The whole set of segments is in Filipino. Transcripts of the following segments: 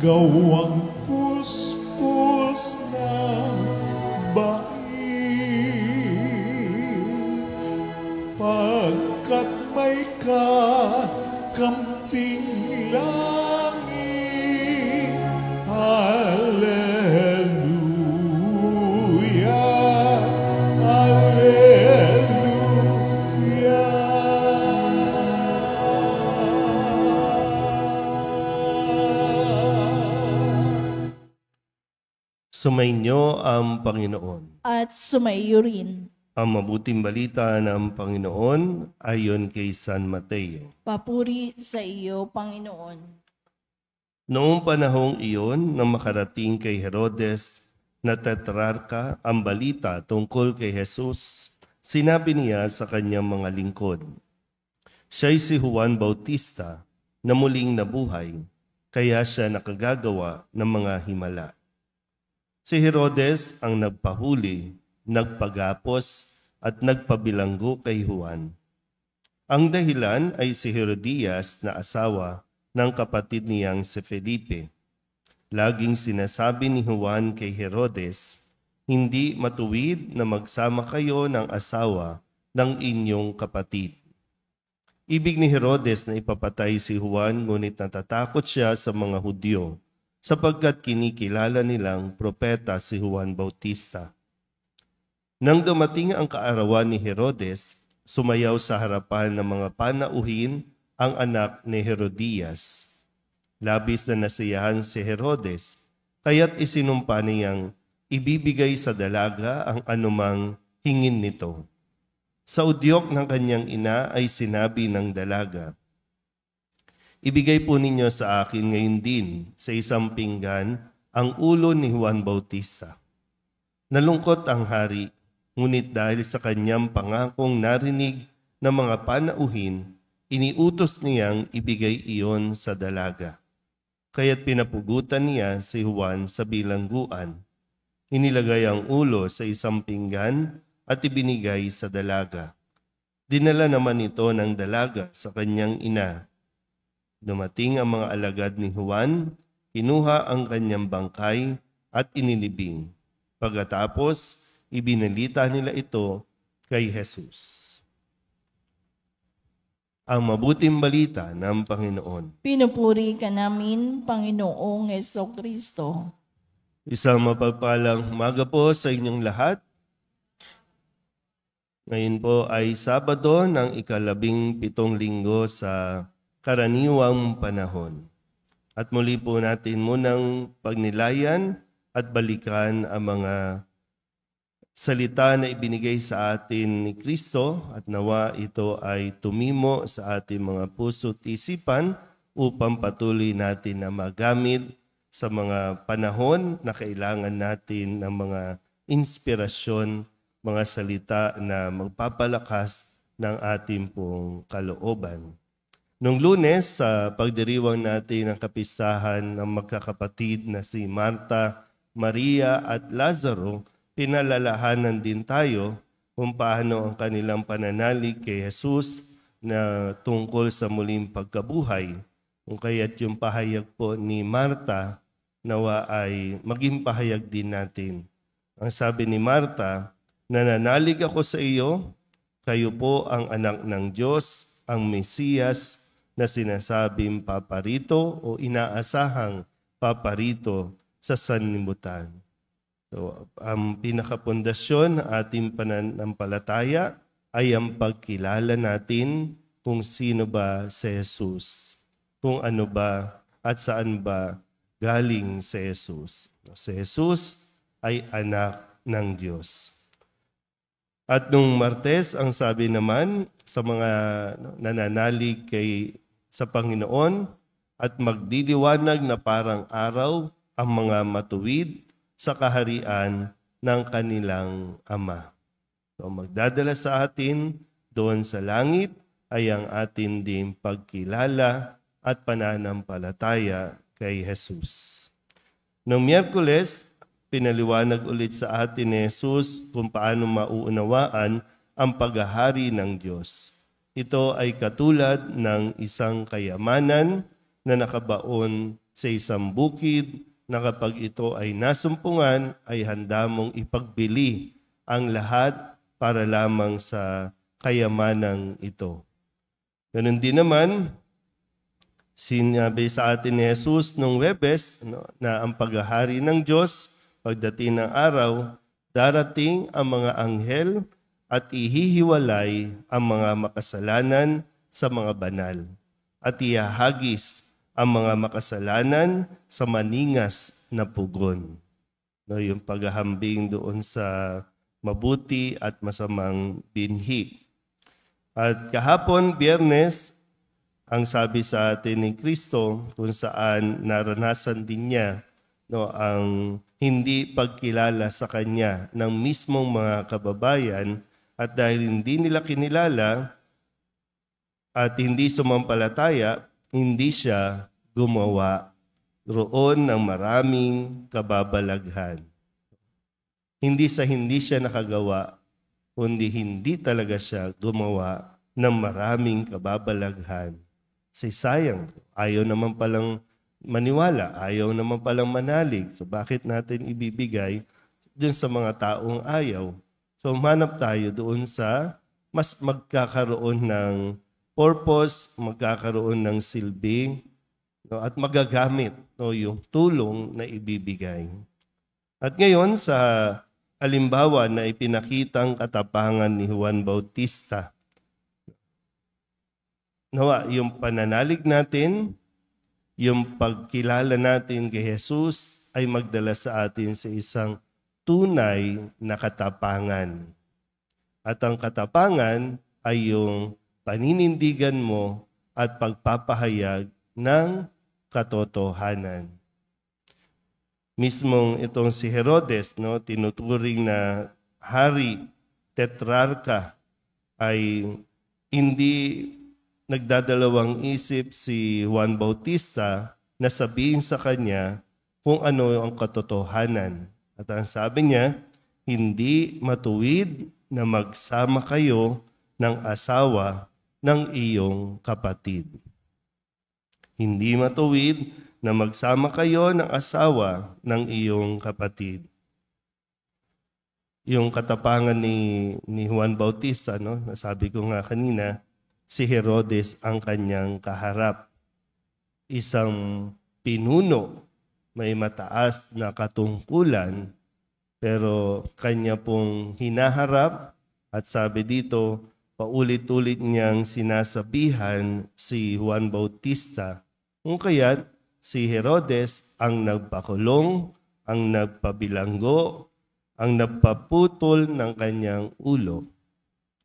gawang puspos ng bayi, pagkat may kakamting langit. Hallelujah, Hallelujah. Sumainyo ang Panginoon. At sumaiyo rin. Ang mabuting balita ng Panginoon ayon kay San Mateo. Papuri sa iyo, Panginoon. Noong panahong iyon, nang makarating kay Herodes na tetrarka ang balita tungkol kay Jesus, sinabi niya sa kanyang mga lingkod, siya'y si Juan Bautista na muling nabuhay, kaya siya nakagagawa ng mga himala. Si Herodes ang nagpahuli, nagpagapos at nagpabilanggo kay Juan. Ang dahilan ay si Herodias na asawa ng kapatid niyang si Felipe. Laging sinasabi ni Juan kay Herodes, hindi matuwid na magsama kayo ng asawa ng inyong kapatid. Ibig ni Herodes na ipapatay si Juan, ngunit natatakot siya sa mga Hudyo, sapagkat kinikilala nilang propeta si Juan Bautista. Nang dumating ang kaarawan ni Herodes, sumayaw sa harapan ng mga panauhin ang anak ni Herodias. Labis na nasiyahan si Herodes, kaya't isinumpa niyang ibibigay sa dalaga ang anumang hingin nito. Sa udyok ng kanyang ina ay sinabi ng dalaga, ibigay po ninyo sa akin ngayon din sa isang pinggan ang ulo ni Juan Bautista. Nalungkot ang hari, ngunit dahil sa kanyang pangakong narinig ng mga panauhin, iniutos niyang ibigay iyon sa dalaga. Kaya't pinapugutan niya si Juan sa bilangguan. Inilagay ang ulo sa isang pinggan at ibinigay sa dalaga. Dinala naman ito ng dalaga sa kanyang ina. Dumating ang mga alagad ni Juan, kinuha ang kanyang bangkay at inilibing. Pagkatapos, ibinalita nila ito kay Jesus. Ang mabuting balita ng Panginoon. Pinupuri ka namin, Panginoong Jesucristo. Isang mapagpalang umaga po sa inyong lahat. Ngayon po ay Sabado ng 17 linggo sa karaniwang panahon. At muli po natin munang pagnilayan at balikan ang mga salita na ibinigay sa atin ni Kristo at nawa ito ay tumimo sa ating mga puso at isipan upang patuloy natin na magamit sa mga panahon na kailangan natin ng mga inspirasyon, mga salita na magpapalakas ng ating pong kalooban. Noong Lunes, sa pagdiriwang natin ng kapistahan ng magkakapatid na si Marta, Maria at Lazaro, pinalalahanan din tayo kung paano ang kanilang pananalig kay Jesus na tungkol sa muling pagkabuhay. Kung kaya't yung pahayag po ni Marta, nawa ay maging pahayag din natin. Ang sabi ni Marta, nananalig ako sa iyo, kayo po ang anak ng Diyos, ang Mesiyas, na sinasabing paparito o inaasahang paparito sa sanlibutan. So, ang pinakapundasyon ng ating pananampalataya ay ang pagkilala natin kung sino ba si Jesus, kung ano ba at saan ba galing si Jesus. Si Jesus ay anak ng Diyos. At nung Martes, ang sabi naman sa mga nananalig sa Panginoon at magdiliwanag na parang araw ang mga matuwid sa kaharian ng kanilang Ama. So magdadala sa atin doon sa langit ay ang atin din pagkilala at pananampalataya kay Jesus. Noong Miyerkules, pinaliwanag ulit sa atin ni Jesus kung paano mauunawaan ang paghahari ng Diyos. Ito ay katulad ng isang kayamanan na nakabaon sa isang bukid na kapag ito ay nasumpungan, ay handa mong ipagbili ang lahat para lamang sa kayamanang ito. Ganun din naman, sinabi sa atin ni Jesus nung Webes na ang paghahari ng Diyos, pagdating ng araw, darating ang mga anghel at ihihiwalay ang mga makasalanan sa mga banal at ihahagis ang mga makasalanan sa maningas na pugon. Yung paghahambing doon sa mabuti at masamang binhi. At kahapon, Biyernes, ang sabi sa atin ni Kristo kung saan naranasan din niya ang hindi pagkilala sa Kanya ng mismong mga kababayan at dahil hindi nila kinilala at hindi sumampalataya, hindi siya gumawa roon ng maraming kababalaghan. Hindi siya nakagawa, kundi hindi talaga siya gumawa ng maraming kababalaghan. Sayang, ayaw naman palang maniwala, ayaw naman palang manalig. So bakit natin ibibigay dun sa mga taong ayaw? So manap tayo doon sa mas magkakaroon ng purpose, magkakaroon ng silbi, at magagamit yung tulong na ibibigay. At ngayon sa halimbawa na ipinakitang katapangan ni Juan Bautista, nawa yung pananalig natin, yung pagkilala natin kay Jesus ay magdala sa atin sa isang tunay na katapangan. At ang katapangan ay yung paninindigan mo at pagpapahayag ng katotohanan. Mismong itong si Herodes, tinuturing na hari, tetrarka, ay hindi nagdadalawang isip si Juan Bautista na sabihin sa kanya kung ano ang katotohanan. At ang sabi niya, hindi matuwid na magsama kayo ng asawa ng iyong kapatid. Hindi matuwid na magsama kayo ng asawa ng iyong kapatid. Yung katapangan ni Juan Bautista, nasabi ko nga kanina, si Herodes ang kanyang kaharap. Isang pinuno, may mataas na katungkulan, pero kanya pong hinaharap at sabi dito, paulit-ulit niyang sinasabihan si Juan Bautista. Kung kaya't si Herodes ang nagpakulong, ang nagpabilanggo, ang nagpaputol ng kanyang ulo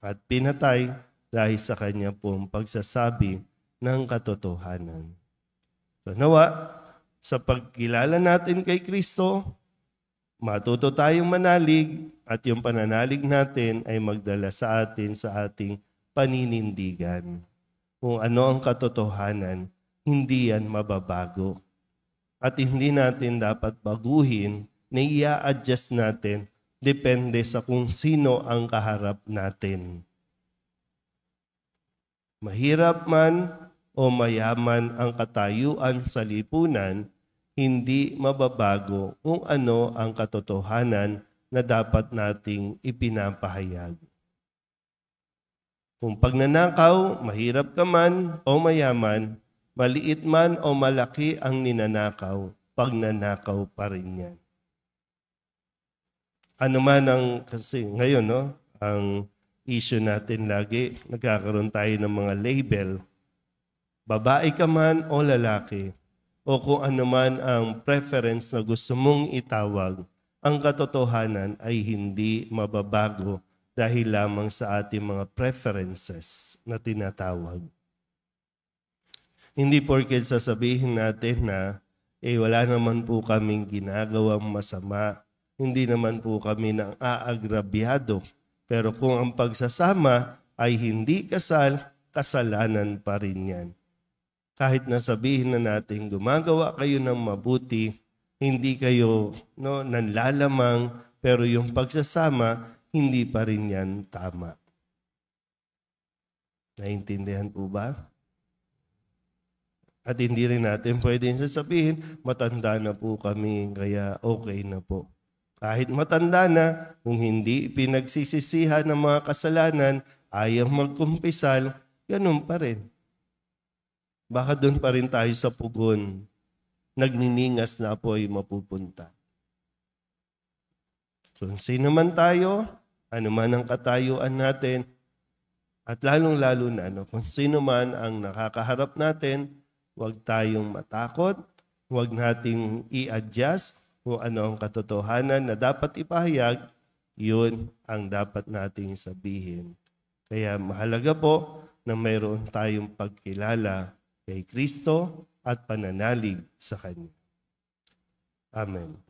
at pinatay dahil sa kanya pong pagsasabi ng katotohanan. So nawa, sa pagkilala natin kay Kristo, matuto tayong manalig at yung pananalig natin ay magdala sa atin sa ating paninindigan. Kung ano ang katotohanan, hindi yan mababago. At hindi natin dapat baguhin na i-adjust natin depende sa kung sino ang kaharap natin. Mahirap man o mayaman ang katayuan sa lipunan, hindi mababago kung ano ang katotohanan na dapat nating ipinapahayag. Kung pagnanakaw, mahirap ka man o mayaman, maliit man o malaki ang ninanakaw, pagnanakaw pa rin yan. Ano man ang, kasi ngayon, ang issue natin lagi, nagkakaroon tayo ng mga label. Babae ka man o lalaki, o kung ano man ang preference na gusto mong itawag, ang katotohanan ay hindi mababago dahil lamang sa ating mga preferences na tinatawag. Hindi porket sasabihin natin na wala naman po kaming ginagawang masama, hindi naman po kami nang aagrabyado. Pero kung ang pagsasama ay hindi kasal, kasalanan pa rin yan. Kahit nasabihin na natin gumagawa kayo ng mabuti, hindi kayo nanlalamang, pero yung pagsasama, hindi pa rin yan tama. Naintindihan po ba? At hindi rin natin pwedeng sasabihin, matanda na po kami, kaya okay na po. Kahit matanda na, kung hindi pinagsisisihan ng mga kasalanan, ayaw magkumpisal, ganun pa rin. Baka doon pa rin tayo sa pugon, nagniningas na po ay mapupunta. So, sino man tayo, ano man ang katayuan natin, at lalong-lalo na, kung sino man ang nakakaharap natin, huwag tayong matakot, huwag nating i-adjust kung ano ang katotohanan na dapat ipahayag, yun ang dapat nating sabihin. Kaya mahalaga po na mayroon tayong pagkilala kay Kristo at pananalig sa Kanya. Amen.